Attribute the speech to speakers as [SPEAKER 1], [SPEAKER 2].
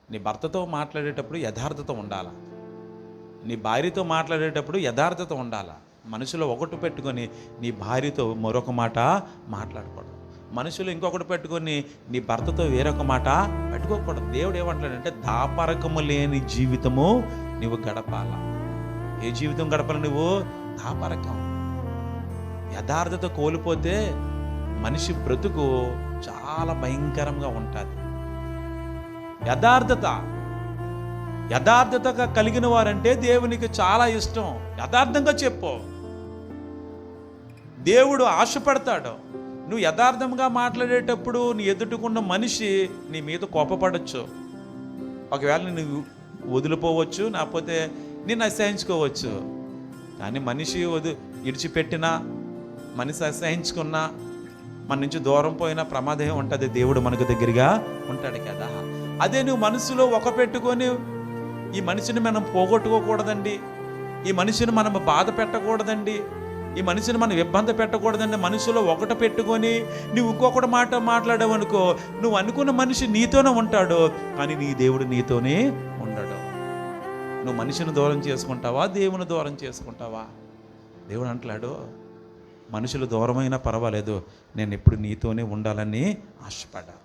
[SPEAKER 1] నీ భర్తతో మాట్లాడేటప్పుడు యథార్థత ఉండాలా, నీ భార్యతో మాట్లాడేటప్పుడు యథార్థత ఉండాలా. మనసులో ఒకటి పెట్టుకొని నీ భార్యతో మరొక మాట మాట్లాడకూడదు. మనసులో ఇంకొకటి పెట్టుకొని నీ భర్తతో వేరొక మాట పెట్టుకోకూడదు. దేవుడు ఏమంటాడంటే దాపరకము లేని జీవితము నువ్వు గడపాల. ఏ జీవితం గడపాలి నువ్వు? దాపరకం. యథార్థత కోల్పోతే మనిషి బ్రతుకు చాలా భయంకరంగా ఉంటుంది. యథార్థతగా కలిగిన వారంటే దేవునికి చాలా ఇష్టం. యథార్థంగా చెప్పు, దేవుడు ఆశపడతాడు. నువ్వు యథార్థంగా మాట్లాడేటప్పుడు నీ ఎదుటికున్న మనిషి నీ మీద కోపపడచ్చు. ఒకవేళ నువ్వు వదిలిపోవచ్చు, లేకపోతే నిన్ను అసహించుకోవచ్చు. కానీ మనిషి ఇడిచిపెట్టినా, మనిషి అసహించుకున్నా, మన నుంచి దూరం పోయినా ప్రమాదం ఉంటుంది. దేవుడు మనకు దగ్గరగా ఉంటాడు కదా. అదే నువ్వు మనసులో ఒక పెట్టుకొని ఈ మనిషిని మనం పోగొట్టుకోకూడదండి, ఈ మనిషిని మనం బాధ పెట్టకూడదండి, ఈ మనిషిని మనం ఇబ్బంది పెట్టకూడదండి, మనసులో ఒకటి పెట్టుకొని నువ్వు ఇంకొకటి మాట మాట్లాడావనుకో, నువ్వు అనుకున్న మనిషి నీతోనే ఉంటాడు, కానీ నీ దేవుడు నీతోనే ఉండడు. నువ్వు మనిషిని దూరం చేసుకుంటావా, దేవుని దూరం చేసుకుంటావా? దేవుడు అంటాడు, మనుషులు దూరమైనా పర్వాలేదు, నేను ఎప్పుడు నీతోనే ఉండాలని ఆశపడ్డా.